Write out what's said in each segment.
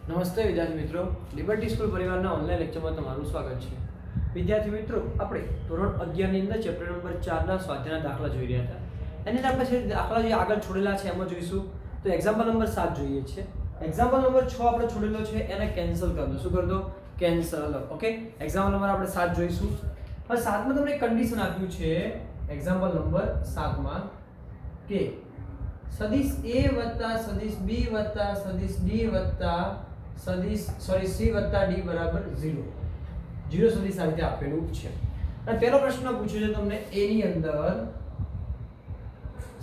નમસ્તે વિદ્યાર્થી મિત્રો, લિબર્ટી સ્કૂલ પરિવારના ઓનલાઈન લેક્ચરમાં તમારું સ્વાગત છે. વિદ્યાર્થી મિત્રો, આપણે ધોરણ 11 ની અંદર ચેપ્ટર નંબર 4 ના સ્વાધ્યાયના દાખલા જોઈ રહ્યા હતા. એની અંદર આપણે જે દાખલા જે આગળ છોડેલા છે એમાં જોઈશું. તો એક્ઝામ્પલ નંબર 7 જોઈએ છે. એક્ઝામ્પલ નંબર 6 આપણે છોડેલો છે, એને કેન્સલ કરી દો. શું કરી દો? કેન્સલ. ઓકે, એક્ઝામ્પલ નંબર આપણે 7 જોઈશું. હવે 7 માં તમને એક કન્ડિશન આપ્યું છે. એક્ઝામ્પલ નંબર 7 માં કે સદિશ a સદિશ b સદિશ d સદિશ c d બરાબર 0 સદિશ આ રીતે આપેલું છે. અને પહેલો પ્રશ્ન પૂછ્યો છે તમને, a ની અંદર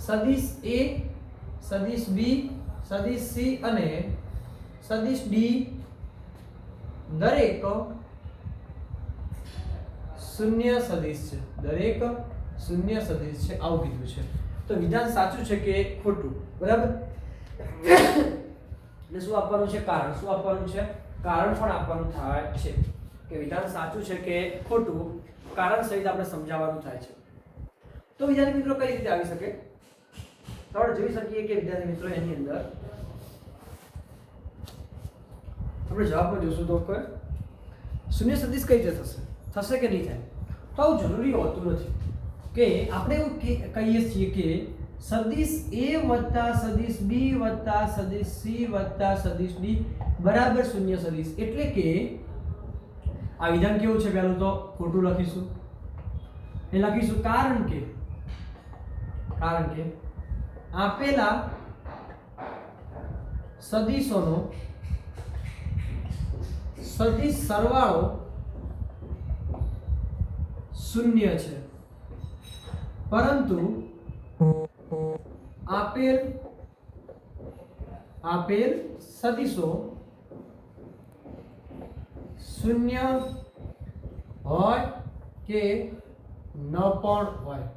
સદિશ a સદિશ b સદિશ c અને સદિશ d દરેક શૂન્ય સદિશ છે. દરેક શૂન્ય સદિશ છે, આવું કીધું છે. તો વિધાન સાચું છે કે ખોટું? બરાબર. ને શું આપવાનું છે? કારણ. શું આપવાનું છે? કારણ પણ આપવાનું થાય છે કે વિધાન સાચું છે કે ખોટું, કારણ સહિત આપણે સમજાવવાનું થાય છે. તો વિદ્યાર્થી મિત્રો કઈ રીતે આવી શકે? તો આપણે જોઈ શકીએ કે વિદ્યાર્થી મિત્રો એની અંદર આપણે જવાબમાં જોશું તો કે શૂન્ય સદિશ કઈ રીતે થશે? થશે કે નહીં થાય? તો આવું જરૂરી હોતું નથી કે આપણે એવું કહીએ છીએ કે સદિશ a સદિશ b સદિશ c સદિશ d બરાબર શૂન્ય સદિશ. એટલે કે આ વિધાન કેવું છે? પહેલું તો ખોટું લખીશું. એ લખીશું કારણ કે આપેલા સદિશોનો સદિશ સરવાળો શૂન્ય છે, પરંતુ આપેલ સદિશો શૂન્ય હોય કે ન પણ હોય.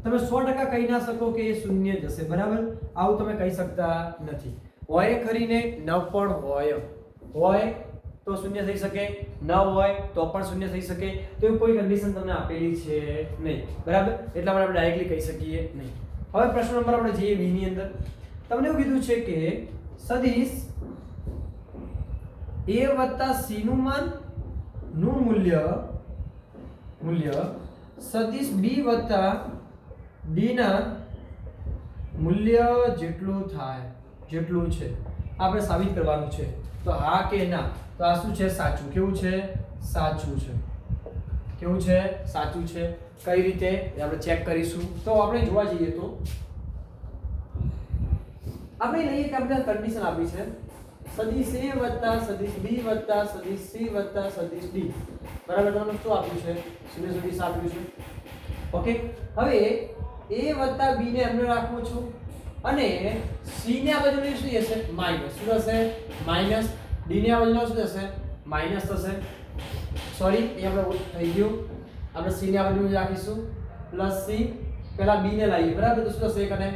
તમે 100% કહી ના શકો કે એ શૂન્ય જ હશે. બરાબર, આવું તમે કહી શકતા નથી. હોય ખરીને ન પણ હોય તો શૂન્ય થઈ શકે, ન હોય તો પણ શૂન્ય થઈ શકે. તો એ કોઈ કન્ડિશન તમને આપેલી છે નહીં. બરાબર, એટલા માટે આપણે ડાયરેક્ટલી કહી શકીએ નહીં. હવે પ્રશ્ન નંબર આપણે જઈએ બી ની અંદર. તમને એવું કીધું છે કે સદિશ a c નું માન નું મૂલ્ય સદિશ b d ના મૂલ્ય જેટલું છે આપણે સાબિત કરવાનું છે. તો હા કે ના? તો આ શું છે? સાચું. કેવું છે? સાચું છે. કેવું છે? સાચું છે. કઈ રીતે આપણે ચેક કરીશું? તો આપણે જોવા જઈએ તો આપણે લઈએ કે આપણે કન્ડિશન આપી છે સદિશ a સદિશ b સદિશ c સદિશ d બરાબર. તમને શું આપ્યું છે? શૂન્ય સદિશ આપ્યું છે. ઓકે, હવે a b ને એમને રાખું છું અને c ને આ બાજુ શું થશે? માઈનસ. શું થશે? માઈનસ. d ને આ બાજુ શું થશે? માઈનસ થશે. સોરી, એ આપણે થઈ ગયું. આપણે c ને આ બાજુ રાખીશું પ્લસ c. પહેલા b ને લાવીએ. બરાબર, તો શું થશે? કને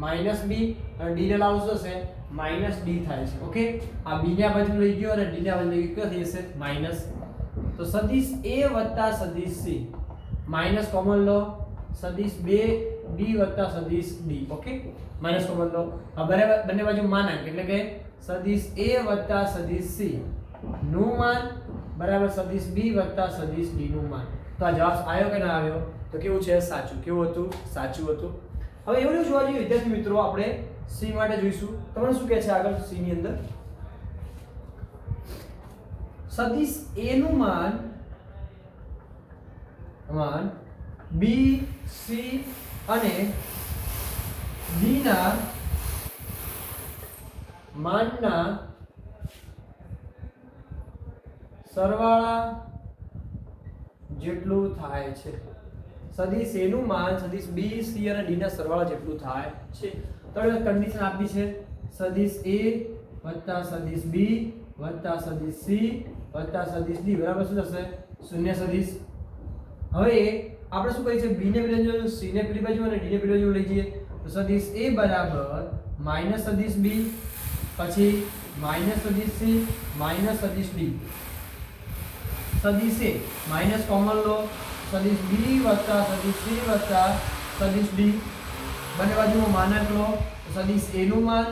માઈનસ b અને d ને લાવો શું થશે? માઈનસ d થાય છે. ઓકે, આ b ને આ બાજુ લઈ ગયો અને d ને આ બાજુ લઈ ગયો, થઈ જશે માઈનસ. તો સદિશ a સદિશ c માઈનસ કોમન લો, સદિશ b સદિશ d. ઓકે, માઈનસ કોમન લો. હવે બંને બાજુ માનાંક એટલે કે સદિશ a સદિશ c નું માન બરાબર સદિશ b સદિશ d નું માન. તો આ જવાબ આવ્યો કે ના આવ્યો? તો કેવું છે? સાચું. કેવું હતું? સાચું હતું. હવે એવું જોવા જઈએ વિદ્યાર્થી મિત્રો, આપણે c માટે જોઈશું. તમને શું કહે છે આગળ c ની અંદર? સદિશ a નું માન b c અને d ના માનના સરવાળા જેટલું થાય છે. સદિશ a નું માન સદિશ b c અને d ના સરવાળા જેટલું થાય છે. તો કન્ડિશન આપી છે સદિશ a સદિશ b સદિશ c સદિશ d બરાબર શું થશે? શૂન્ય સદિશ. હવે આપણે શું કરીએ છીએ? b ને પેલી બાજુ, c ને પેલી બાજુ અને d ને પેલી બાજુ લઈ જઈએ. તો સદિશ a બરાબર માઈનસ સદિશ b, પછી માઈનસ સદિશ c માઈનસ સદિશ d. સદિશ a માઈનસ કોમન લો, સદિશ b સદિશ c સદિશ d બંને બાજુનો માનાંક લો. સદિશ a નું માન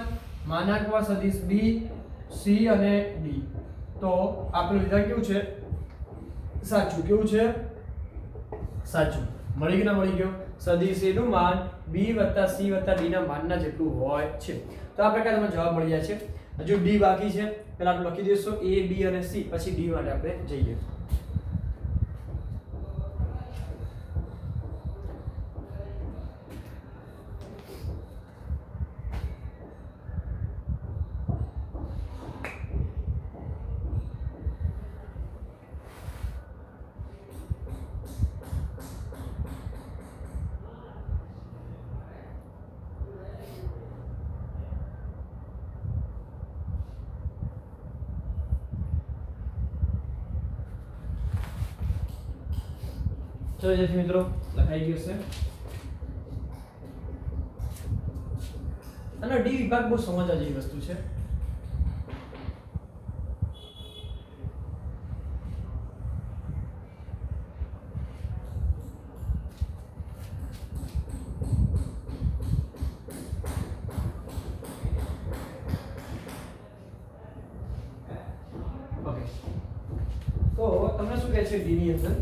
માનાંકમાં સદિશ b સી અને ડી. તો આપણું વિધાન કેવું છે? સાચું. કેવું છે? સાચું. મળી ગયું ના મળી ગયો? સદિશ A નું માન B + C + D ના માનના જેટલું હોય છે. તો આ પ્રકારે તમને જવાબ મળી જાય છે. હજુ D બાકી છે. પહેલા આપણે લખી દઈશું A, B અને C, પછી D માટે આપણે જઈએ. ચલો વિદ્યાર્થી મિત્રો, લખાઈ ગયું છે. અને ડી વિભાગ બહુ સમજવા જેવી વસ્તુ છે. ઓકે, તો તમને શું કહે છે ડી ની અંદર?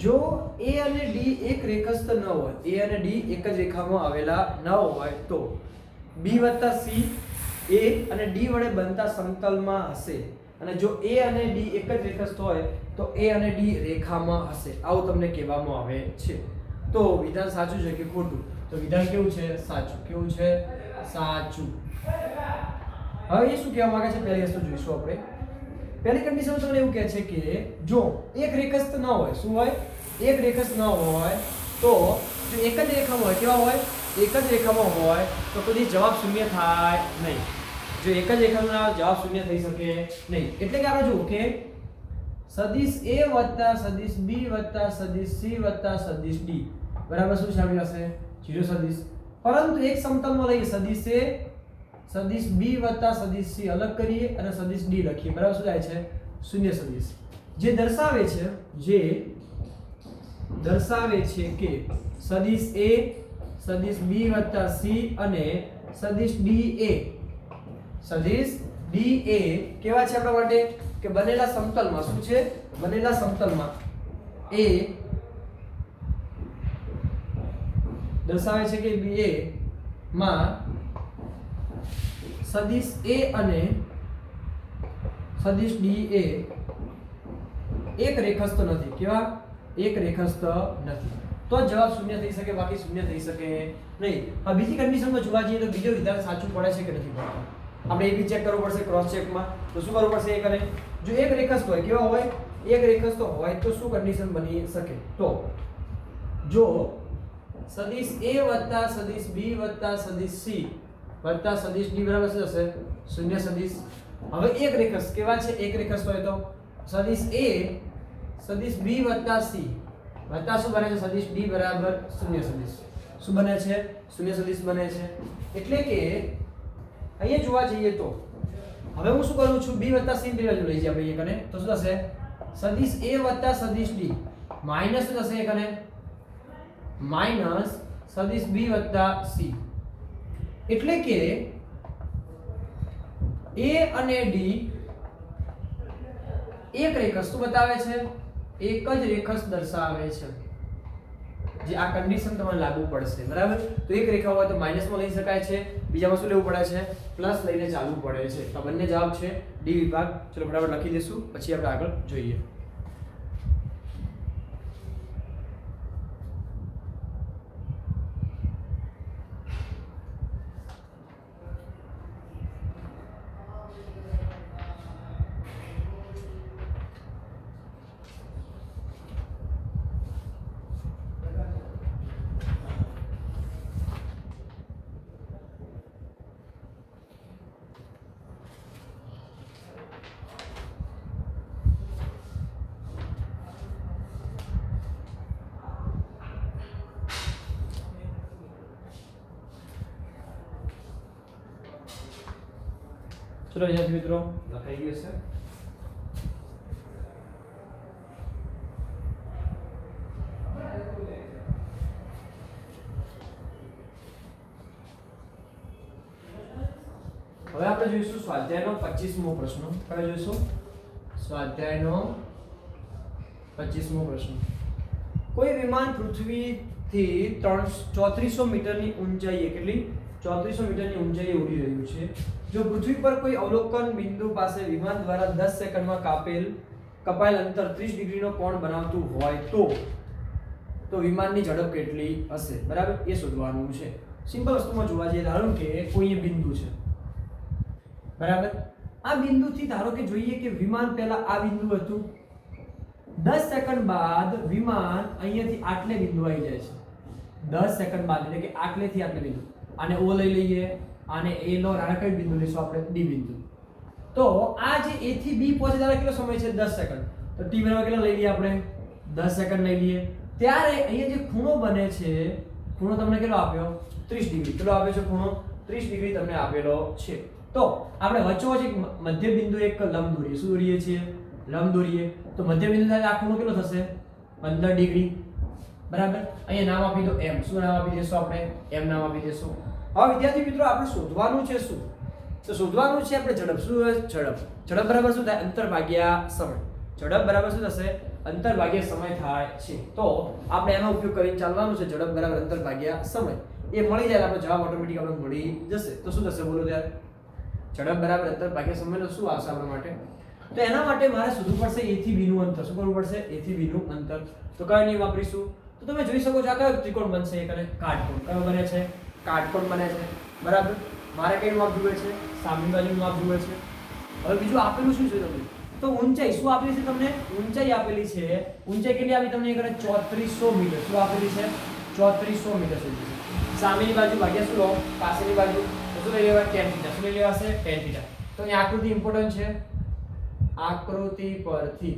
જો A અને D એક રેખાસ્થ ન હોય, A અને D એક જ રેખામાં આવેલા ન હોય તો B + C A અને D વડે બનતા સમતલમાં હશે. અને જો A અને D એક જ રેખાસ્થ હોય તો A અને D રેખામાં હશે. આવું તમને કહેવામાં આવે છે. તો વિધાન સાચું છે કે ખોટું? તો વિધાન કેવું છે? સાચું. કેવું છે? સાચું. હવે એ શું કહેવા માંગે છે પહેલી વસ્તુ જોઈશું આપણે. પહેલી કન્ડિશન તમને એવું કહે છે કે જો એક રેખાસ્થ ન હોય, શું હોય? એક રેખાસ્થ ન હોય તો જો એક જ રેખામાં હોય, કેવા હોય? એક જ રેખામાં હોય તો કદી જવાબ શૂન્ય થાય નહીં. જો એક જ રેખામાં જવાબ શૂન્ય થઈ શકે નહીં. એટલે કે આપણે જુઓ કે સદિશ A + સદિશ B + સદિશ C + સદિશ D બરાબર શું છે આપણી પાસે? 0 સદિશ. પરંતુ એક સમતલમાં લઈએ સદિશ A, સદિશ B + સદિશ C અલગ કરીએ અને સદિશ D લખીએ. બરાબર શું થાય છે? શૂન્ય સદિશ. જે દર્શાવે છે કે સદિશ A, સદિશ B + C અને સદિશ DA કેવા છે આપણા માટે? કે બનેલા સમતલમાં. શું છે? બનેલા સમતલમાં A દર્શાવે છે કે BA માં સદિશ A અને સદિશ DA એક રેખાસ્થ નથી. કેવા? એક રેખાસ્થ નથી. તો જવાબ શૂન્ય થઈ શકે, બાકી શૂન્ય થઈ શકે નહીં. હવે બીજી કન્ડિશનમાં જોવા જઈએ તો બીજો વિધાન સાચું પડે છે કે નથી પડતું? આપણે એ બી ચેક કરવું પડશે ક્રોસ ચેકમાં. તો શું કરવું પડશે? એક અને જો એક રેખાસ્થ હોય, કેવા હોય? એક રેખાસ્થ હોય તો શું કન્ડિશન બની શકે? તો જો સદિશ A + સદિશ B + સદિશ C + સદિશ D બરાબર શું થશે? શૂન્ય સદિશ. હવે એક રેખાસ્થ કેવા છે? એક રેખાસ્થ હોય તો સદિશ A, સદિશ B + C વત્તા શું બને છે? સદિશ D બરાબર શૂન્ય સદિશ. શું બને છે? શૂન્ય સદિશ બને છે. એટલે કે અહીંયા જોવા જઈએ તો હવે હું શું કરું છું? B + C ની બાજુ લઈ જઈએ આપણે એકને. તો શું થશે? સદિશ A + સદિશ D માઈનસ શું થશે? એકને માઈનસ સદિશ B + C. એટલે કે A અને D એક રેખાસ્થ બતાવે છે, એક જ રેખાસ્થ દર્શાવે છે. જે આ કન્ડિશન તમારે લાગુ પડશે. બરાબર? તો એક રેખા હોય તો માઈનસમાં લઈ શકાય છે, બીજામાં શું લેવું પડે છે? પ્લસ લઈને ચાલવું પડે છે. તો બંને જવાબ છે ડી વિભાગ. ચલો ફટાફટ લખી દઈશું, પછી આપણે આગળ જોઈએ. ચલો વિદ્યાર્થી મિત્રો, લખાઈ ગયું છે. હવે આપણે જોઈશું સ્વાધ્યાયનો 25મો પ્રશ્ન. હવે જોઈશું સ્વાધ્યાયનો 25મો પ્રશ્ન. કોઈ વિમાન પૃથ્વીથી 3400 મીટરની ઊંચાઈએ, કેટલી 3400 મીટરની ઊંચાઈએ ઉડી રહ્યું છે. જો પૃથ્વી પર કોઈ અવલોકન બિંદુ પાસે વિમાન દ્વારા 10 સેકન્ડમાં કપાયેલ અંતર 30 ડિગ્રીનો કોણ બનાવતું હોય તો વિમાનની ઝડપ કેટલી હશે? બરાબર, એ શોધવાનું છે. સિમ્પલ વસ્તુમાં જોવા જઈએ, ધારો કે કોઈ બિંદુ છે, બરાબર. આ બિંદુથી ધારો કે જોઈએ કે વિમાન પહેલા આ બિંદુ હતું, 10 સેકન્ડ બાદ વિમાન અહીંયાથી આટલે બિંદુ આવી જાય છે. 10 સેકન્ડ બાદ એટલે કે આટલેથી આટલે બિંદુ. આને O લઈ લઈએ, આને A લો, આને કઈ બિંદુ લઈશું આપણે? D બિંદુ. તો આ જે A થી B પહોંચે ત્યારે કેટલો સમય છે? 10 સેકન્ડ. તો T બરાબર કેટલા લઈ લઈએ આપણે? 10 સેકન્ડ લઈ લઈએ. ત્યારે અહીંયા જે ખૂણો બને છે, ખૂણો તમને કેટલો આપ્યો? 30 ડિગ્રી. કેટલો આપ્યો છે ખૂણો? 30 ડિગ્રી તમને આપેલો છે. તો આપણે વચ્ચોવચ્ચ એક મધ્ય બિંદુ એક લંબ દોરીએ. શું દોરીએ છીએ? લંબ દોરીએ. તો મધ્ય બિંદુ સાથે આ ખૂણો કેટલો થશે? 15 ડિગ્રી. બરાબર. અહીંયા નામ આપી દો M. શું નામ આપી દેશું આપણે? M નામ આપી દેશું. હવે વિદ્યાર્થી મિત્રો, આપણે શોધવાનું છે શું? તો શોધવાનું છે આપણે ઝડપ. શું? ઝડપ. ઝડપ બરાબર શું થાય? અંતર ભાગ્યા સમય. ઝડપ બરાબર શું થશે? અંતર ભાગ્યા સમય થાય છે. તો આપણે એનો ઉપયોગ કરીને ચાલવાનું છે. ઝડપ બરાબર અંતર ભાગ્યા સમય. એ મળી જાય આપણે જવાબ ઓટોમેટિક આપણે મળી જશે. તો શું થશે બોલો ત્યારે? ઝડપ બરાબર અંતર ભાગ્યા સમયનો શું આવશે આપણા માટે? તો એના માટે મારે શોધવું પડશે A થી B નું અંતર. શું કરવું પડશે? A થી B નું અંતર. તો કયો નિયમ વાપરીશું? તો તમે જોઈ શકો છો, આ કયો ત્રિકોણ બનશે? એક અને કાટકોણ. કયો બને છે? કાટકોણ બને છે. બરાબર. મારે કઈ માપ જોઈએ છે? સામેની બાજુનું માપ જોઈએ છે. હવે બીજું આપેલું શું છે તમને? તો ઊંચાઈ શું આપેલી છે તમને? ઊંચાઈ આપેલી છે. ઊંચાઈ કેટલી આપી તમને? એક 3400 મીટર. શું આપેલી છે? 3400 મીટર સુધી. સામેની બાજુ ભાગ્યા શું લો? પાછળની બાજુ. તો શું લઈ લેવા? tan theta. શું લઈ લેવાશે? tan theta. તો અહીં આકૃતિ ઇમ્પોર્ટન્ટ છે. આકૃતિ પરથી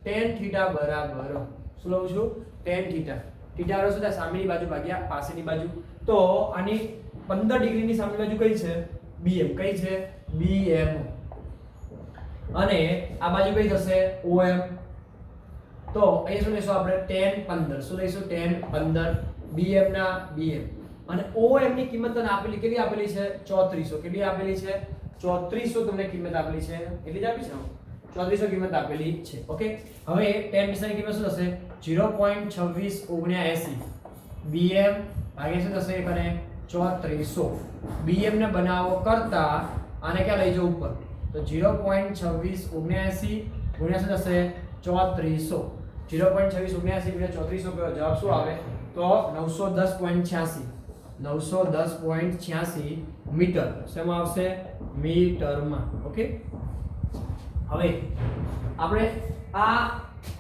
tan થીટા બરાબર શું લઉં છું? tan theta. થીટા બરાબર શું થાય? સામેની બાજુ ભાગ્યા પાછળની બાજુ. તો આની 15 ડિગ્રીની સામેની બાજુ કઈ છે? BM. કઈ છે? BM. અને આ બાજુ કઈ થશે? OM. તો અહીં શું લઈશું આપણે? tan 15. શું લઈશું? tan 15. BM ના BM. અને OM ની કિંમત તને આપેલી કેટલી આપેલી છે? 3400. કેટલી આપેલી છે? 3400 તમને કિંમત આપેલી છે. એટલી જ આપી છે. 3400 કિંમત આપેલી છે. ઓકે. હવે tan 15 ની કિંમત શું થશે? 0.2679 BM ભાગ્યા શું થશે? અને 3400. BM ને બનાવો કરતા આને ક્યાં લઈ જાવ? ઉપર. તો 0.2679 ગુણ્યા શું થશે? 3400. 0.2679 ગુણ્યા 3400 જવાબ શું આવે? તો 910.86. 910.86 મીટર. શેમાં આવશે? મીટરમાં. ઓકે. હવે આપણે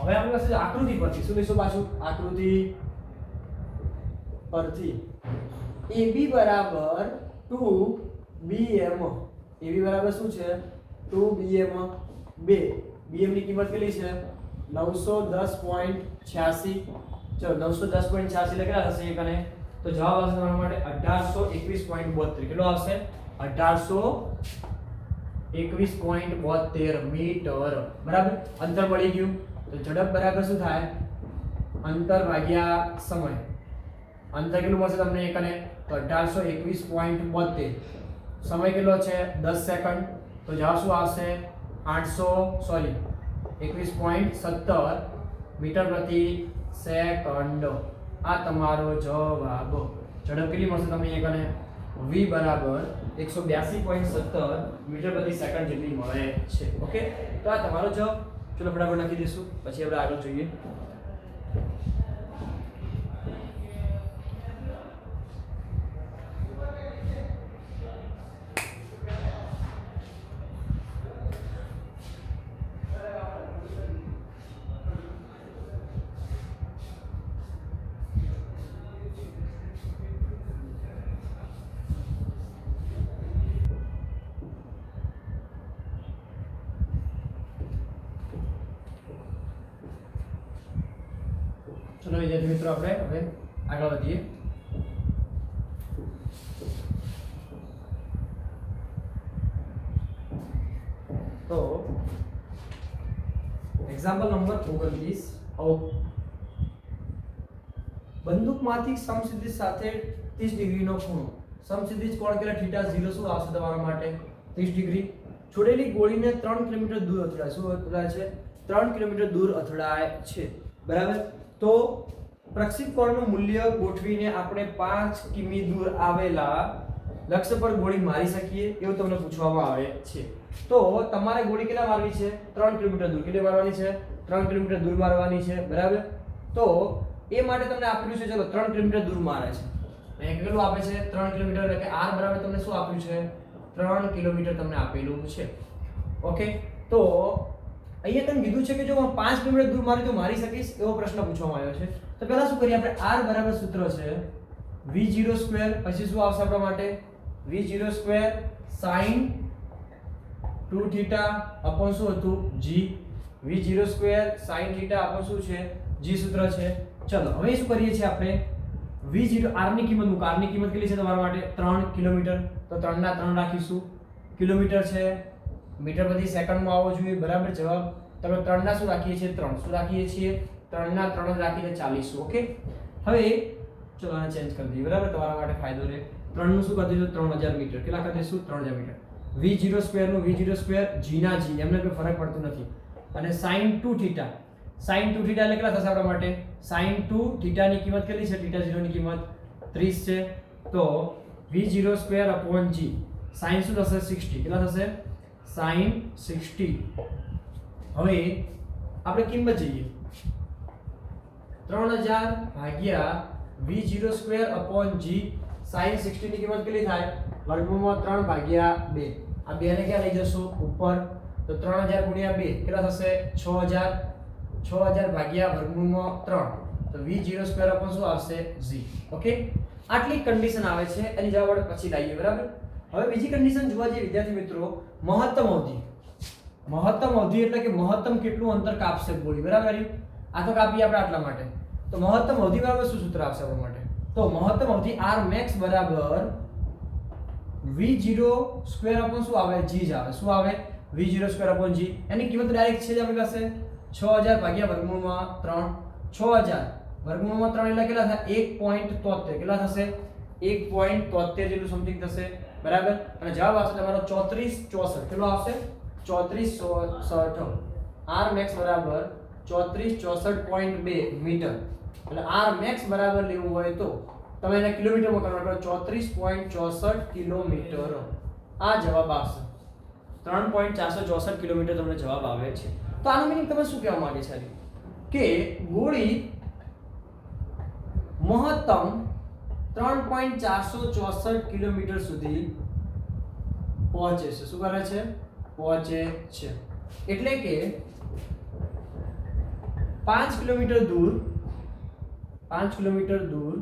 આપણી પાસે આકૃતિ પરથી શું લઈશું પાછું? આકૃતિ પરથી AB બરાબર 2BM. AB બરાબર શું છે? 2BM. 2 BM ની કિંમત કેટલી છે? 910.86. ચલો 910.86 એટલે કેટલા થશે? એક અને તો જવાબ આવશે તમારા માટે 1821.72. કેટલો આવશે? 1821.72 મીટર. બરાબર. અંતર મળી ગયું. તો ઝડપ બરાબર શું થાય? અંતર ભાગ્યા સમય. અંતર કેટલું મળશે તમને? એક અને તો 1821.72. સમય કેટલો છે? 10 સેકન્ડ. તો જવાબ શું આવશે? 21.17 મીટર પ્રતિ સેકન્ડ. આ તમારો જવાબ. ઝડપ કેટલી મળશે તમને? એક અને V બરાબર 182.17 મીટર પ્રતિ સેકન્ડ જેટલી મળે છે. ઓકે. તો આ તમારો જવાબ. ચલો ફટાફટ લખી દઈશું, પછી આપણે આગળ જોઈએ. ચલો વિદ્યાર્થી મિત્રો, આપણે હવે આગળ વધીએ. તો એક્ઝામ્પલ નંબર 29. બંદૂકમાંથી સમસિદ્ધિ સાથે 30 ડિગ્રીનો ખૂણો સમક્ષિતિજ કોણ કેટલા થીટા 0 શું આવશે તમારા માટે 30 ડિગ્રી. છોડેલી ગોળીને 3 કિલોમીટર દૂર અથડાય. શું અથડાય છે? 3 કિલોમીટર દૂર અથડાય છે. બરાબર. તો પ્રક્ષેપણનું મૂલ્ય ગોઠવીને આપણે 5 કિમી દૂર આવેલા લક્ષ્ય પર ગોળી મારી શકીએ એવું તમને પૂછવામાં આવે છે. તો તમારે ગોળી કેટલા મારવી છે? 3 કિલોમીટર દૂર. કેટલી મારવાની છે? 3 કિલોમીટર દૂર મારવાની છે. બરાબર. તો એ માટે તમને આપેલું છે, ચલો 3 કિલોમીટર દૂર મારે છે. અહીંયા કેટલું આપે છે? 3 કિલોમીટર, એટલે કે r બરાબર તમને શું આપ્યું છે? 3 કિલોમીટર તમને આપેલું છે. ઓકે. તો અહીંયા તમને કીધું છે કે જો હું 5 કિલોમીટર દૂર મારી તો મારી શકીશ, એવો પ્રશ્ન પૂછવામાં આવ્યો છે. તો પહેલા શું કરીએ આપણે? r બરાબર સૂત્ર છે v0 સ્ક્વેર, પછી શું આવશે આપણા માટે? v0 square sin 2 theta upon શું હતું? g. v0 square sin theta upon શું છે? g સૂત્ર છે. ચલો હવે શું કરીએ છીએ આપણે? v0 r ની કિંમત મૂકો. r ની કિંમત કેટલી છે તમારા માટે? 3 કિલોમીટર. તો 3 ના 3 રાખીશું. કિલોમીટર છે, મીટર પ્રતિ સેકન્ડમાં આવવો જોઈએ. બરાબર. જવાબ તમે 3 ના શું રાખીએ છીએ? 3. શું રાખીએ છીએ? 3 ના 3 રાખીને 40. ઓકે. હવે ચલો આને ચેન્જ કરી દઈએ. બરાબર. તમારા માટે ફાયદો રહે. 3 નું શું કરી દઈશું? 3000 મીટર. કેટલા કરી દઈશું? 3000 મીટર. v0 સ્ક્વેર નું v0 સ્ક્વેર g ના g, એમને કોઈ ફરક પડતો નથી. અને sin 2 થીટા, sin 2 થીટા એટલે કેટલા થશે આપણા માટે? sin 2 થીટા ની કિંમત કેટલી છે? થીટા 0 ની કિંમત 30 છે. તો v0 square upon g, sin શું થશે? 60. કેટલા થશે? sin 60. હવે આપણે કિંમત જોઈએ. 3000 ભાગ્યા v0 square upon g, sin 60 ની કિંમત કેટલી થાય? વર્ગમૂળમાં 3 ભાગ્યા 2. આ 2 ને ક્યાં લઈ જશો? ઉપર. તો 3000 ગુણ્યા 2 કેટલા થશે? 6000. 6000 ભાગ્યા વર્ગમૂળમાં 3. તો v0 સ્ક્વેર upon શું આવશે? g. ઓકે. આટલી કન્ડિશન આવે છે. એની જવાબ આપણે પછી લાવીએ. બરાબર. હવે બીજી કન્ડિશન જોવા જઈએ વિદ્યાર્થી મિત્રો, મહત્તમ અવધિ. મહત્તમ અવધિ એટલે કે મહત્તમ કેટલું અંતર કાપશે ગોળી. બરાબર. આ તો કાપીએ આપણે આટલા માટે. તો મહત્તમ અવધિ બરાબર શું સૂત્ર આવશે આપણા માટે? તો મહત્તમ અવધિ r max બરાબર v0 સ્ક્વેર upon શું આવે? g જ આવે. શું આવે? v0 square upon g. એની કિંમત ડાયરેક્ટ છે જ આપણી પાસે 6000 ભાગ્યા વર્ગમૂળમાં 3. 6000 વર્ગમૂળમાં 3 એટલે કેટલા થાય? 1.73. કેટલા થશે? 1.73 જેટલું સમથિંગ થશે. બરાબર. અને જવાબ આવશે તમારો 3464. કેટલો આવશે? 3464. r max બરાબર 3464.2 મીટર. એટલે r max બરાબર લેવું હોય તો તમે એને કિલોમીટરમાં કન્વર્ટ કરો. 34.64 કિલોમીટર આ જવાબ આવશે. 3.464 કિલોમીટર તમને જવાબ આવે છે. તો આનો મીનિંગ તમે શું કહેવા માંગે છે? કે ગોળી મહત્તમ 3.464 કિલોમીટર સુધી પહોંચે છે. શું કરે છે? પહોંચે છે. એટલે કે 5 કિલોમીટર દૂર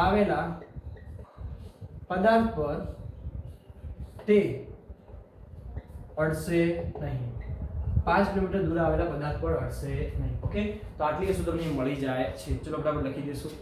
આવેલા પદાર્થ પર તે અડશે નહીં. 5 કિલોમીટર દૂર આવેલા પદાર્થ પર અડશે નહીં. ઓકે. તો આટલી વસ્તુ તમને મળી જાય છે. ચલો આપણે લખી દઈશું.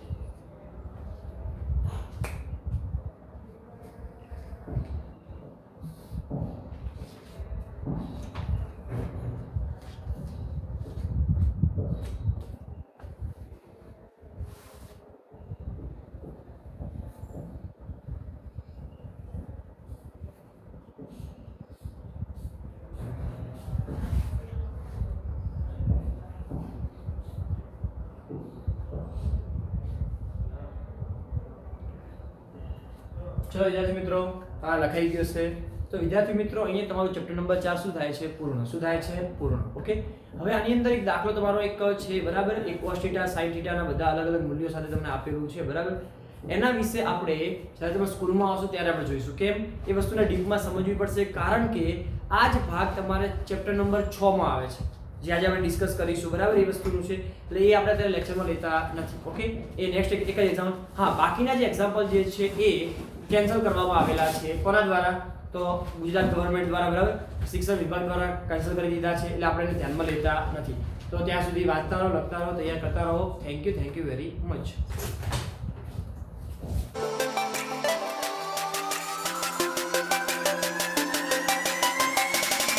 ચલો વિદ્યાર્થી મિત્રો આ લખાઈ ગયો છે. તો વિદ્યાર્થી મિત્રો અહીંયા તમારું ચેપ્ટર નંબર 4 શું થાય છે? પૂર્ણ. શું થાય છે? પૂર્ણ. ઓકે. હવે આની અંદર એક દાખલો તમારો એક છે. બરાબર. એક cos θ sin θ ના બધા અલગ અલગ મૂલ્યો સાથે તમને આપેલું છે. બરાબર. એના વિશે આપણે જ્યારે તમે સ્કૂલમાં આવશો ત્યારે આપણે જોઈશું. કેમ? એ વસ્તુને ડીપમાં સમજવી પડશે, કારણ કે આ જ ભાગ તમારે ચેપ્ટર નંબર 6 માં આવે છે, જે આજે આપણે ડિસ્કસ કરીશું. બરાબર. એ વસ્તુનું છે એટલે એ આપણે અત્યારે લેક્ચરમાં લેતા નથી. ઓકે. એ નેક્સ્ટ એક જ એક્ઝામ. હા, બાકીના જે એક્ઝામ્પલ જે છે એ કેન્સલ કરવામાં આવેલા છે. કોના દ્વારા? તો ગુજરાત ગવર્મેન્ટ દ્વારા. બરાબર. શિક્ષણ વિભાગ દ્વારા કેન્સલ કરી દીધા છે, એટલે આપણે એને ધ્યાનમાં લેતા નથી. તો ત્યાં સુધી વાંચતા રહો, લખતા રહો, તૈયાર કરતા રહો. Thank you very much.